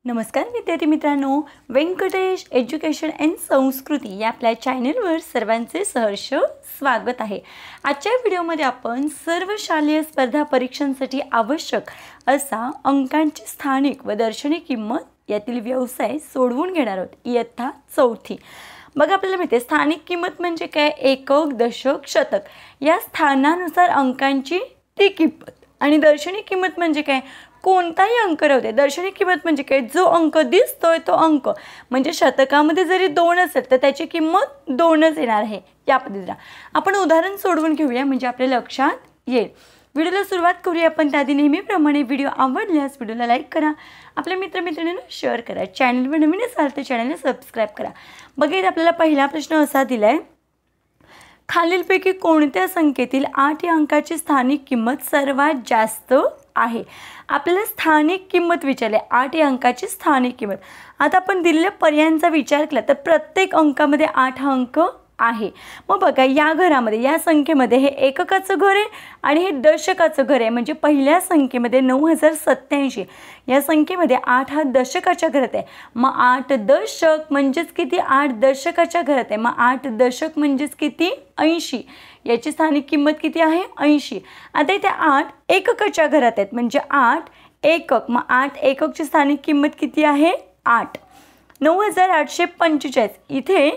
नमस्कार विद्यार्थी मित्रांनो, व्यंकटेश एज्युकेशन अँड संस्कृती या आपल्या चॅनलवर सर्वांचे सहर्ष स्वागत आहे। आजच्या व्हिडिओमध्ये आपण सर्व शालेय स्पर्धा परीक्षांसाठी आवश्यक असा अंकांची स्थानिक व दर्शनी किंमत यातील व्यवसाय सोडवून घेणार आहोत। इयत्ता चौथी। बघा, आपल्याला माहिती आहे स्थानिक किंमत म्हणजे काय, एकक, दशक, शतक या स्थानानुसार अंकांची ती किंमत। आणि दर्शनी किंमत म्हणजे काय, कोणताही अंक राहू दे। दर्शनी किंमत म्हणजे काय, जो अंक दिसतोय तो अंक, म्हणजे शतकामध्ये जरी 2 असेल तर त्याची किंमत 2च येणार आहे। या पद्धतीने आपण उदाहरण सोडवून घेऊया म्हणजे आपल्या लक्षात येईल। व्हिडिओला सुरुवात करूया आपण त्याआधी नेहमीप्रमाणे व्हिडिओ आवडल्यास व्हिडिओला लाईक करा, आपल्या मित्रमैत्रिणींना शेअर करा, चॅनलवर नवीन असाल तर चॅनलला सबस्क्राइब करा। बघा, इथे आपल्याला पहिला प्रश्न असा दिलाय, खालीलपैकी कोणत्या संख्येतील 8 या अंकाची स्थानिक किंमत सर्वात जास्त आहे। आपल्याला स्थानिक किंमत विचारले, 8 या अंकाची स्थानिक किंमत। आता आपण दिलेल्या पर्यायांचा विचार केला तर प्रत्येक अंकामध्ये 8 हा अंक आहे। मग बघा, या घरामध्ये या संख्येमध्ये हे एककाचं घर आहे आणि हे दशकाचं घर आहे। म्हणजे पहिल्या संख्येमध्ये 9087 या संख्येमध्ये 8 हा दशकाच्या घरात आहे। मग 8 दशक म्हणजेच किती, 8 दशकाच्या घरात आहे। मग 8 दशक म्हणजेच किती, 80। याची स्थानिक किंमत किती आहे, 80। आता इथे 8 एककाच्या घरात आहेत म्हणजे 8 एकक। मग 8 एककची स्थानिक किंमत किती आहे, 8। 9845 इथे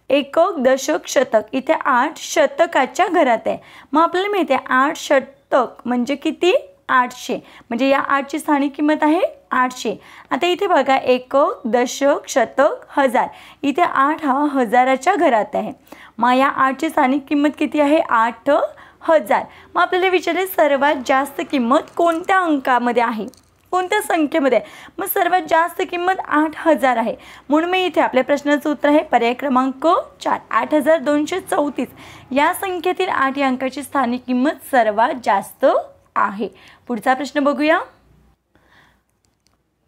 एकक, दशक, शतक, इथे 8 शतकाच्या घरात आहे। मग आपल्याला माहिती आहे 8 शतक म्हणजे किती, 800। म्हणजे या 8ची स्थानिक किंमत आहे 800। आता इथे बघा, एकक, दशक, शतक, हजार, इथे 8 हा हजाराच्या घरात आहे। मग या 8ची स्थानिक किंमत किती आहे, 8000। मग आपल्याला विचारले सर्वात जास्त किंमत कोणत्या अंकामध्ये आहे, कोणत्या संख्येमध्ये। मग सर्वात जास्त किंमत 8000 आहे। म्हणून मी इथे आपल्या प्रश्नाचं उत्तर आहे पर्याय क्रमांक 4, 8234 या संख्येतील 8 या अंकाची स्थानिक किंमत सर्वात जास्त आहे। पुढचा प्रश्न बघूया,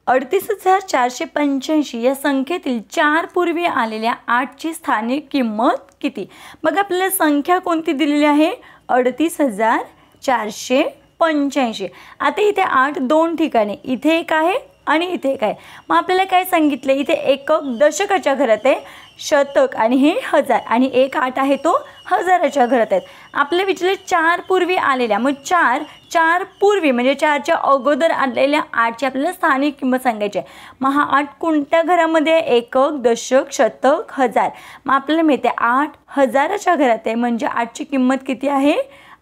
38485 या संख्येतील 4 पूर्वी आलेल्या 8ची स्थानिक किंमत किती। मग आपल्याला संख्या कोणती दिलेली आहे, 38485। आता इथे 8 2 ठिकाणी, इथे एक आहे आणि इथे एक आहे। मग आपल्याला काय सांगितलं, इथे एकक दशकाच्या घरात आहे, शतक आणि हे हजार, आणि एक 8 आहे तो हजाराच्या घरात आहेत। आपले विचारले 4 पूर्वी आलेल्या, मग 4 पूर्वी म्हणजे 4च्या अगोदर आलेल्या 8ची आपल्याला स्थानिक किंमत सांगायची आहे। मग हा 8 कोणत्या घरामध्ये, एकक, दशक, शतक, हजार। मग आपल्याला माहिती आहे 8 हजाराच्या घरात आहे म्हणजे 8ची किंमत किती आहे,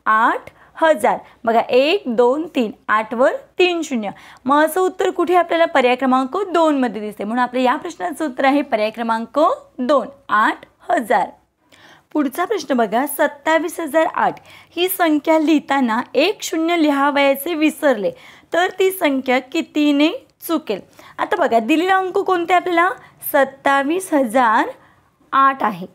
8000। बघा, 1 2 3, 8 वर 3 शून्य। मग असं उत्तर कुठे आपल्याला पर्याय क्रमांक 2 मध्ये दिसते। म्हणून आपल्या या प्रश्नाचं उत्तर आहे पर्याय क्रमांक 2, 8000। पुढचा प्रश्न बघा, 27008 ही संख्या लिहिताना 1 0 लिहावयाचे विसरले तर ती संख्या कितीने चुकेल। आता बघा, दिलेला अंक कोणते आपल्याला, 27008 आहे।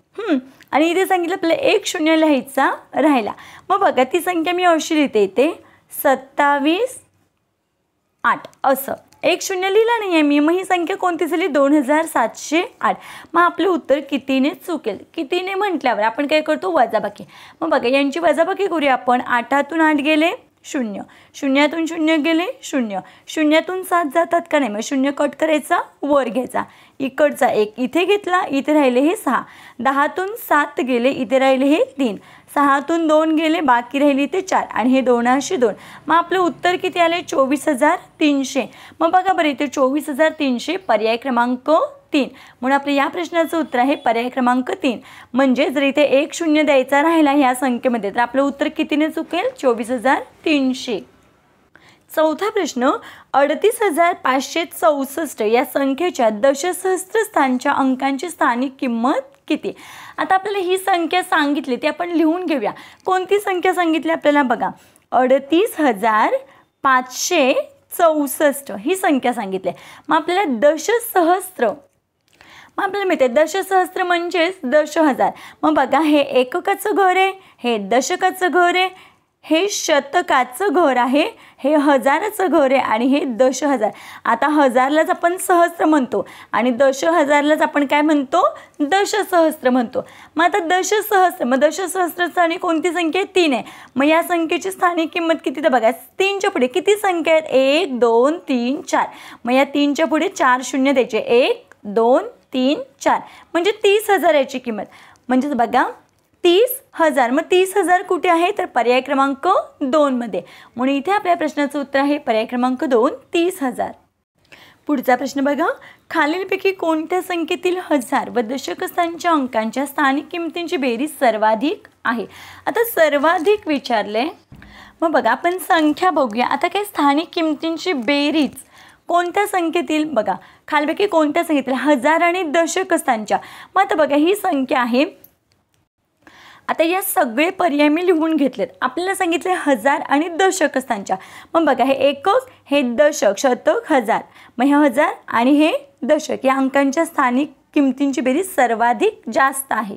आणि इथे सांगितलं आपल्याला 1 0 लिहायचा राहिला। मग बघा, ती संख्या मी अशी लिहिते, इथे 27008 असं 1 0 लिहिला नाही आहे मी। मग ही संख्या कोणती झाली, 2708। मग आपलं उत्तर कितीने चुकेल। कितीने म्हटल्यावर आपण काय करतो, वजाबाकी। मग बघा, यांची वजाबाकी करूया आपण। 8तून 8 गेले 0, 0तून 0 गेले 0, 0तून 7 जातात का नाही, मग 0 कट करायचा, वर घ्यायचा, इकडचा 1 इथे घेतला, इथे राहिले हे 6, 10तून 7 गेले, इथे राहिले हे 3, 6तून 2 गेले, बाकी राहिली ते 4, आणि हे 2 मग आपलं उत्तर किती आले, 24300। मग बघा बरं, इथे 24300 पर्याय क्रमांक 3। म्हणून आपल्या या प्रश्नाचं उत्तर आहे पर्याय क्रमांक 3। म्हणजे जर इथे 1 0 द्यायचा राहिला ह्या संख्येमध्ये तर आपलं उत्तर कितीने चुकेल, 24300। चौथा प्रश्न, 38564 या संख्येच्या दशसहस्त्र स्थानच्या अंकांची स्थानिक किंमत किती। आता आपल्याला ही संख्या सांगितली ती आपण लिहून घेऊया। कोणती संख्या सांगितली आपल्याला, बघा 38564 ही संख्या सांगितली। मग आपल्याला दशसहस्त्र, मग आपल्याला माहिती आहे दशसहस्त्र म्हणजेच 10,000। मग बघा, हे एककाचं घर आहे, हे दशकाचं घर आहे, हे शतकाचं घर आहे, हे हजाराचं घर आहे आणि हे दश हजार. आता हजारलाच आपण सहस्त्र म्हणतो आणि दश हजारलाच आपण काय म्हणतो, दशसहस्त्र म्हणतो. मग आता दशसहस्त्र, मग दशसहस्त्राचं आणि कोणती संख्या आहे, 3 आहे. मग या संख्येची स्थानिक किंमत किती, तर बघा 3च्या पुढे किती संख्या आहेत, 1 2 3 4. मग या 3च्या पुढे 4 शून्य द्यायचे, 1 2 3 4 म्हणजे 30,000 याची किंमत. म्हणजेच बघा 30,000. मग 30,000 कुठे आहे, तर पर्याय क्रमांक 2 मध्ये. म्हणून इथे आपल्या प्रश्नाचं उत्तर आहे पर्याय क्रमांक 2 30,000. पुढचा प्रश्न बघा, खालीलपैकी कोणत्या संख्येतील हजार व दशक स्थानच्या अंकांच्या स्थानिक किमतींची बेरीज सर्वाधिक आहे. आता सर्वाधिक विचारले, मग बघा आपण संख्या बघूया. आता काय स्थानिक किमतींची बेरीज कोणत्या संख्येतील, बघा खालीलपैकी कोणत्या संख्येतील, हजार आणि दशक स्थानच्या. मग आता बघा ही संख्या आहे. आता या सगळे पर्याय मी लिहून घेतलेत. आपल्याला सांगितले हजार आणि दशक स्थानच्या. मग बघा हे एकक, हे दशक, शतक, हजार. मग हे हजार आणि हे दशक या अंकांच्या स्थानिक किमतींची बेरीज सर्वाधिक जास्त आहे.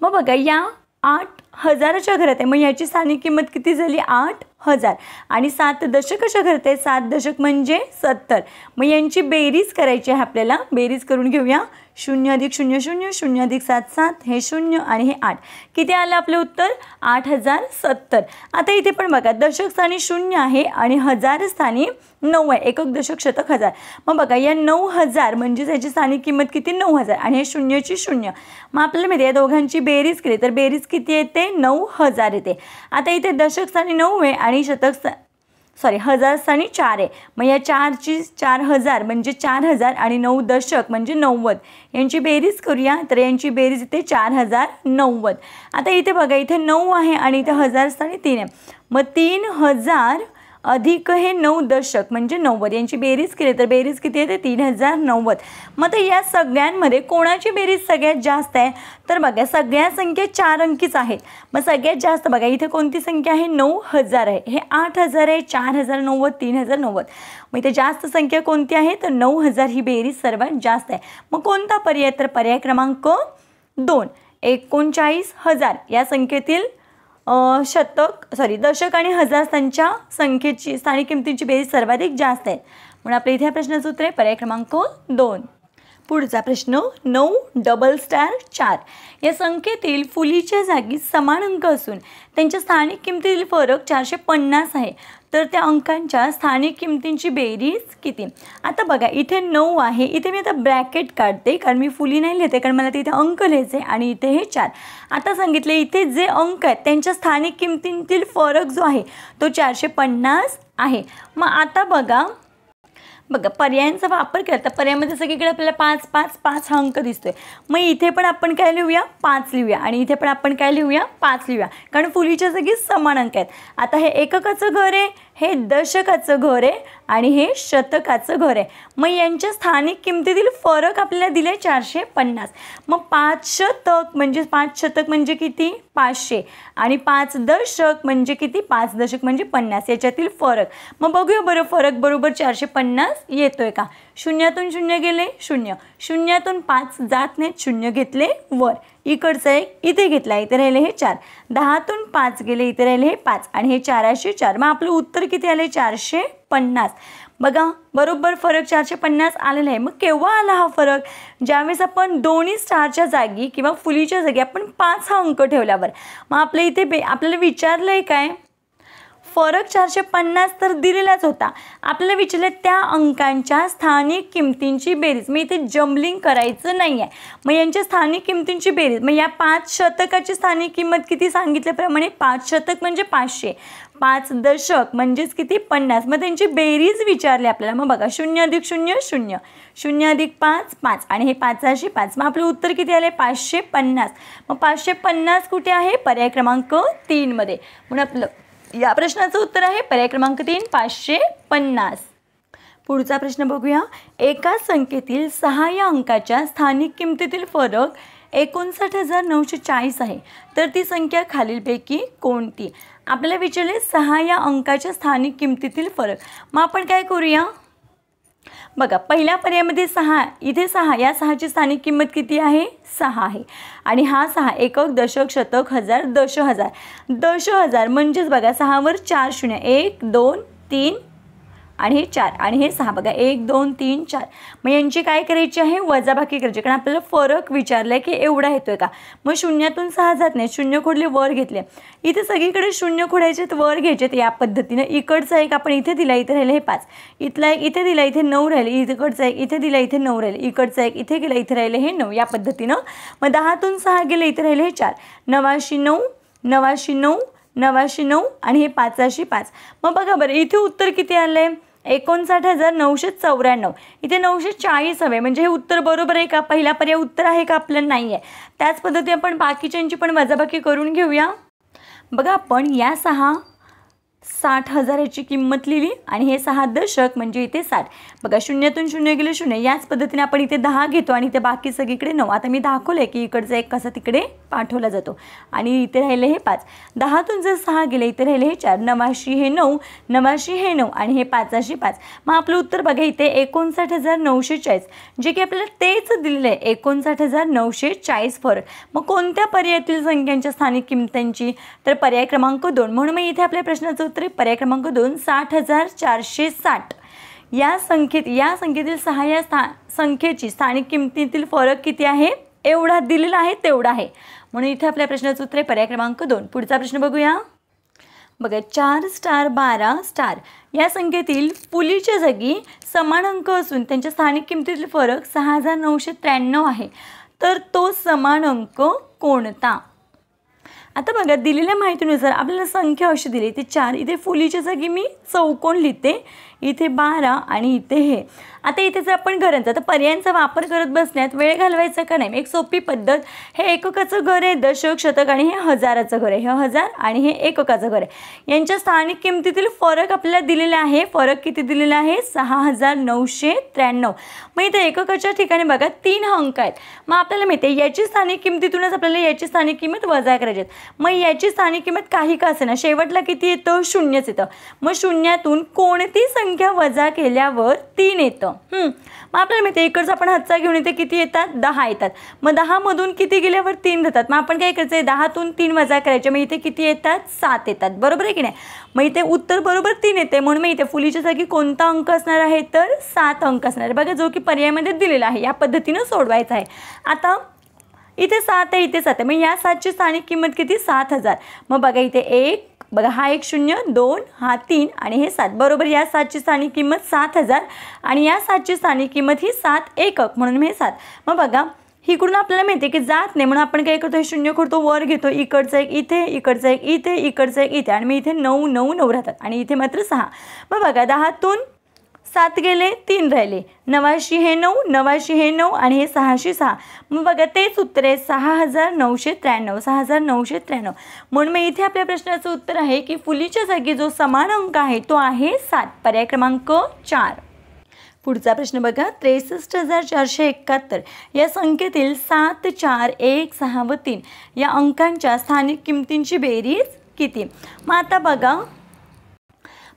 मग बघा या 8,000च्या घरात आहे, मग याची स्थानिक किंमत किती झाली, 8,000. आणि 7 दशकाच्या घरात आहे, 7 दशक म्हणजे 70. मग यांची बेरीज करायची आहे आपल्याला. बेरीज करून घेऊया. 0 अधिक 0 0, 0 अधिक 7 7, हे 0 आणि हे 8. किती आलं आपलं उत्तर, 8,070. आता इथे पण बघा दशक स्थानी 0 आहे आणि हजार स्थानी 9 आहे. एकक दशक शतक हजार. मग बघा या 9,000 म्हणजे त्याची स्थानिक किंमत किती, 9,000 आणि हे 0ची 0. मग आपल्याला माहिती आहे दोघांची बेरीज केली तर बेरीज किती येते, 9,000 येते. आता इथे दशक स्थानी 9 आहे आणि हजार स्थानी 4 आहे. मग या 4ची 4,000 म्हणजे 4,000 आणि 9 दशक म्हणजे 90. यांची बेरीज करूया तर यांची बेरीज इथे 4,090. आता इथे बघा इथे 9 आहे आणि इथे हजार स्थानी 3 आहे. मग 3,000 अधिक हे 9 दशक म्हणजे 90. यांची बेरीज केली तर बेरीज किती येते, 3,090. मग तर या सगळ्यांमध्ये कोणाची बेरीज सगळ्यात जास्त आहे, तर बघा सगळ्या संख्या 4 अंकीच आहेत. मग सगळ्यात जास्त बघा इथे कोणती संख्या आहे, 9,000 आहे. हे 8,000 आहे, 4,090, 3,090. मग इथे जास्त संख्या कोणती आहे, तर 9,000 ही बेरीज सर्वात जास्त आहे. मग कोणता पर्याय, तर पर्याय क्रमांक 2 39,000 या संख्येतील दशक आणि हजार स्थानच्या संख्येची स्थानिक किमतींची बेरीज सर्वाधिक जास्त आहे. म्हणून आपल्या इथे प्रश्नाचं उत्तर आहे पर्याय क्रमांक 2. पुढचा प्रश्न 9 डबल स्टार 4 या संख्येतील फुलीच्या जागी समान अंक असून त्यांच्या स्थानिक किमतीतील फरक 450 आहे. तर त्या अंकांच्या स्थानिक किमतींची बेरीज किती. आता बघा इथे 9 आहे, इथे मी आता ब्रॅकेट काढते कारण मी फुली नाही लिहिते कारण मला तिथे अंक लिहायचे आणि इथे हे 4. आता सांगितले इथे जे अंक आहेत त्यांच्या स्थानिक किमतींतील फरक जो आहे तो 450 आहे. मग आता बघा पर्यायांचा वापर केला तर पर्यायामध्ये सगळीकडे आपल्याला 5 5 5 हा अंक दिसतोय. मग इथे पण आपण काय लिहूया, 5 लिहूया आणि इथे पण आपण काय लिहूया, 5 लिहूया कारण फुलीच्या जागी समान अंक आहेत. आता हे एककाचं घर आहे, हे दशकाचं घर आहे आणि हे शतकाचं घर आहे. मग यांच्या स्थानिक किमतीतील फरक आपल्याला दिले 450. मग 5 शतक म्हणजे किती, 500 आणि 5 दशक म्हणजे किती, 5 दशक म्हणजे 50. याच्यातील फरक मग बघूया बरं, फरक बरोबर 450 येतोय का. शून्यातून 0 गेले 0, शून्यातून 5 जात नाहीत, 0 घेतले वर, इकडचं एक इथे घेतला, इथे राहिले हे 4, 10तून 5 गेले, इथे राहिले हे 5 आणि हे 4/4. मग आपलं उत्तर किती आले, 450. बघा बरोबर फरक 450 आलेला आहे. मग केव्हा आला हा फरक, ज्यावेळेस आपण दोन्ही स्टारच्या जागी किंवा फुलीच्या जागी आपण 5 हा अंक ठेवल्यावर. मग आपल्या इथे आपल्याला विचारलं आहे काय, फरक 450 तर दिलेलाच होता. आपल्याला विचारलं त्या अंकांच्या स्थानिक किमतींची बेरीज. मग इथे जम्बलिंग करायचं नाही आहे. मग यांच्या स्थानिक किमतींची बेरीज, मग या 5 शतकाची स्थानिक किंमत किती सांगितल्याप्रमाणे 5 शतक म्हणजे 500, 5 दशक म्हणजेच किती 50. मग त्यांची बेरीज विचारली आपल्याला. मग बघा 0 अधिक 0 0, 0 अधिक 5 5 आणि हे 5/5. मग आपलं उत्तर किती आले, 550. मग 550 कुठे आहे, पर्याय क्रमांक 3 मध्ये. म्हणून आपलं या प्रश्नाचं उत्तर आहे पर्याय क्रमांक 3 550. पुढचा प्रश्न बघूया. एका संख्येतील 6 या अंकाच्या स्थानिक किमतीतील फरक 59,940 आहे. तर ती संख्या खालीलपैकी कोणती. आपल्याला विचारले 6 या अंकाच्या स्थानिक किमतीतील फरक. मग आपण काय करूया, बघा पहिल्या पर्यायामध्ये 6, इथे 6, या 6ची स्थानिक किंमत किती आहे? 6 आहे. आणि हा 6 एकक, दशक, शतक, हजार, दशहजार. दशहजार म्हणजेच बघा 6 वर 4 शून्य, 1 2 3 आणि हे 4 आणि हे 6. बघा 1 2 3 4. मग यांची काय करायची आहे? वजाबाकी करायची, कारण आपल्याला फरक विचारला आहे की एवढा येतोय का. मग शून्यातून 6 जात नाही, शून्य खोडले वर घेतले. इथे सगळीकडे शून्य खोडायचेत, वर घ्यायचेत या पद्धतीनं. इकडचा एक आपण इथे दिला, इथे राहिले हे 5. इथला एक इथे दिला, इथे 9 राहिले. इकडचा एक इथे दिला, इथे 9 राहिले. इकडचा एक इथे गेला, इथे राहिले हे 9. या पद्धतीनं मग 10तून 6 गेले, इथे राहिले हे 4. 9 9 9 9 आणि हे 5 5. मग बघा बरं इथे उत्तर किती आलं आहे? 59,994. इथे 940 हवे, म्हणजे हे उत्तर बरोबर आहे का? पहिला पर्याय उत्तर आहे का? आपलं नाही आहे. त्याच पद्धतीने आपण बाकीच्यांची पण वजाबाकी करून घेऊया. बघा आपण या 6 60,000 याची किंमत लिहिली आणि हे 6 दशक म्हणजे इथे 60. बघा शून्यातून शून्य गेले शून्य. याच पद्धतीने आपण इथे 10 घेतो आणि इथे बाकी सगळीकडे 9. आता मी दाखवलं आहे की इकडचा एक कसा तिकडे पाठवला जातो आणि इथे राहिले हे 5. 10तून जर 6 गेले, इथे राहिले हे 4. 9 हे 9 9 हे 9 आणि हे 5 5. मग आपलं उत्तर बघा इथे 59,940, जे की आपल्याला तेच दिलेलं आहे 59,940 फरक. मग कोणत्या पर्यायातील संख्यांच्या स्थानिक किंमतांची? तर पर्याय क्रमांक 2. म्हणून मग इथे आपल्या प्रश्नाचं उत्तर पर्याय क्रमांक 2 60,460. या संख्येतील 6 या संख्येची स्थानिक किंमतीतील फरक किती आहे? एवढा दिलेला आहे तेवढा आहे. म्हणून इथे आपल्या प्रश्नाचं उत्तर पर्याय क्रमांक 2. पुढचा प्रश्न बघूया. बघा 4 स्टार 12 स्टार या संख्येतील फुलीच्या जागी समान अंक असून त्यांच्या स्थानिक किंमतीतील फरक 6,993 आहे. तर तो समान अंक कोणता? आता बघा दिलेल्या माहितीनुसार आपल्याला संख्या अशी दिली, इथे 4, इथे फुलीच्या जागी मी चौकोन लिहिते, इथे 12 आणि इथे हे. आता इथे जर आपण घरांचा तर पर्यायांचा वापर करत बसण्यात वेळ घालवायचा का नाही? एक सोपी पद्धत. हे एककाचं घर आहे, दशक, शतक आणि हे हजाराचं घर आहे. हे 1000 आणि हे एककाचं घर आहे. यांच्या स्थानिक किमतीतील फरक आपल्याला दिलेला आहे. फरक किती दिलेला आहे? 6,993. मग इथे एककाच्या ठिकाणी बघा 3 अंक आहेत. मग आपल्याला माहिती आहे याची स्थानिक किमतीतूनच आपल्याला याची स्थानिक किंमत वजा करायची आहे. मग याची स्थानिक किंमत काही का असेना, शेवटला किती येतं? 0च येतं. मग शून्यातून कोणती संख्या वजा केल्यावर 3 येतं? मग आपल्याला माहिती आहे इकडचं आपण हातचा घेऊन इथे किती येतात? 10 येतात. मग 10 मधून किती गेल्यावर 3 जातात. मग आपण काय करायचं आहे? 10तून 3 वजा करायचे. मग इथे किती येतात? 7 येतात. बरोबर आहे की नाही? मग इथे उत्तर बरोबर 3 येते. म्हणून मग इथे फुलीच्या जागी कोणता अंक असणार आहे? तर 7 अंक असणार आहे. बघा जो की पर्यायामध्ये दिलेला आहे. या पद्धतीनं सोडवायचं आहे. आता इथे 7 आहे, इथे 7 आहे. मग या 7ची स्थानिक किंमत किती? 7,000. मग बघा इथे 1, बघा हा 1 0, 2 हा 3 आणि हे 7. बरोबर या 7ची स्थानिक किंमत 7,000 आणि या 7ची स्थानिक किंमत ही 7 एकक, म्हणून हे 7. मग बघा इकडून आपल्याला माहिती आहे की जात नाही, म्हणून आपण काय करतो? हे 0 खोडतो, वर घेतो. इकडचा एक इथे, इकडचा एक इथे, इकडचा एक इथे आणि मी इथे 9 9 9 राहतात आणि इथे मात्र 6. मग बघा 10तून 7 गेले, 3 राहिले. 89 हे 9 89 हे 9 आणि हे 606. मग बघा तेच उत्तर आहे 6,993 6,993. म्हणून मग इथे आपल्या प्रश्नाचं उत्तर आहे की फुलीच्या जागी जो समान अंक आहे तो आहे 7. पर्याय क्रमांक 4. पुढचा प्रश्न बघा 63,471 या संख्येतील 7 4 1 6 व 3 या अंकांच्या स्थानिक किमतींची बेरीज किती? मग आता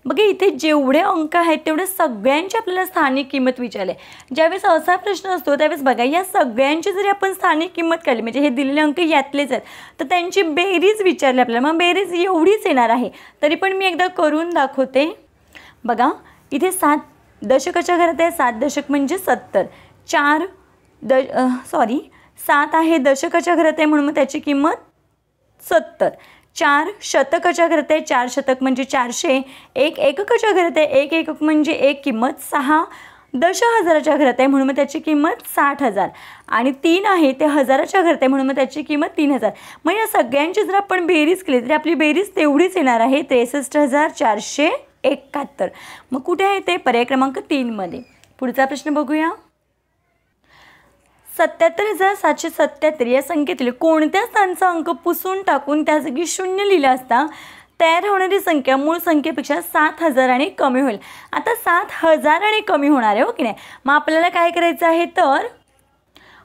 बघा इथे जेवढे अंक आहेत तेवढे सगळ्यांची आपल्याला स्थानिक किंमत विचारले. ज्यावेळेस असा प्रश्न असतो त्यावेळेस बघा या सगळ्यांची जरी आपण स्थानिक किंमत काढली, म्हणजे हे दिलेले अंक यातलेच आहेत, तर त्यांची बेरीज विचारली आपल्याला. मग बेरीज एवढीच येणार आहे. तरी पण मी एकदा करून दाखवते. बघा इथे 7 दशकाच्या घरात आहे. 7 दशक म्हणजे 70. 7 आहे दशकाच्या घरात आहे, म्हणून मग त्याची किंमत 70. 4 शतकाच्या घरात आहे. 4 शतक म्हणजे 400. 1 एककाच्या घरात आहे. 1 एकक म्हणजे 1 किंमत. 6 दशहजाराच्या घरात आहे, म्हणून मग त्याची किंमत 60,000 आणि 3 आहे ते हजाराच्या घरात आहे, म्हणून मग त्याची किंमत 3,000. मग या सगळ्यांची जर आपण बेरीज केली तरी आपली बेरीज तेवढीच येणार आहे 63,471. मग कुठे आहे ते? पर्याय क्रमांक 3 मध्ये. पुढचा प्रश्न बघूया. 77,777 या संख्येतील कोणत्या स्थानचा अंक पुसून टाकून त्या जागी 0 लिहिला असता तयार होणारी संख्या मूळ संख्येपेक्षा 7,000 कमी होईल? आता 7,000 कमी होणार आहे, हो की नाही? मग आपल्याला काय करायचं आहे? तर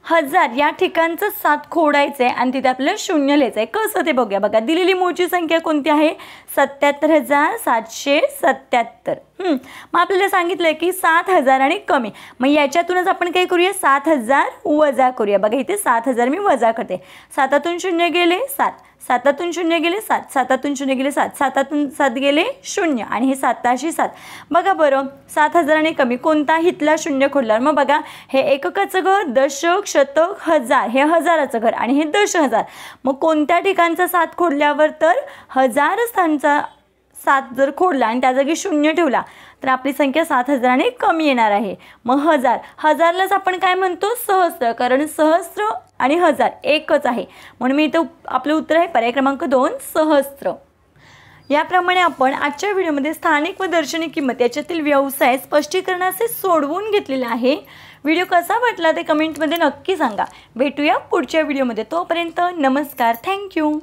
1000 या ठिकाणचं 7 खोडायचं आहे आणि तिथे आपल्याला 0 लिहायचं आहे. कसं ते बघूया. बघा दिलेली मूळची संख्या कोणती आहे? 77,777. मग आपल्याला सांगितलं की 7,000 आणि कमी. मग याच्यातूनच आपण काय करूया, 7,000 वजा करूया. बघा इथे 7,000 मी वजा करते. 7तून 0 गेले 7, 7तून 0 गेले 7, 7तून 0 गेले 7, 7तून 7 गेले 0 आणि हे 7 7. बघा बरं 7,000 आणि कमी कोणता हितला शून्य खोडल्यावर. मग बघा हे एककाचं घर, दशक, शतक, हजार, हे हजाराचं घर आणि हे 10,000. मग कोणत्या ठिकाणचा 7 खोडल्यावर, तर 1000 स्थानचा 7 जर खोडला आणि त्या जागी 0 ठेवला तर आपली संख्या 7,000 आणि कमी येणार आहे. मग 1000, हजारलाच आपण काय म्हणतो, सहस्त्र, कारण सहस्त्र आणि हजार एकच आहे. म्हणून मी इथं आपलं उत्तर आहे पर्याय क्रमांक 2 सहस्त्र. याप्रमाणे आपण आजच्या व्हिडिओमध्ये स्थानिक व दर्शनी किंमत याच्यातील व्यवसाय स्पष्टीकरणाचे सोडवून घेतलेला आहे. व्हिडिओ कसा वाटला ते कमेंटमध्ये नक्की सांगा. भेटूया पुढच्या व्हिडिओमध्ये. तोपर्यंत नमस्कार, थँक्यू.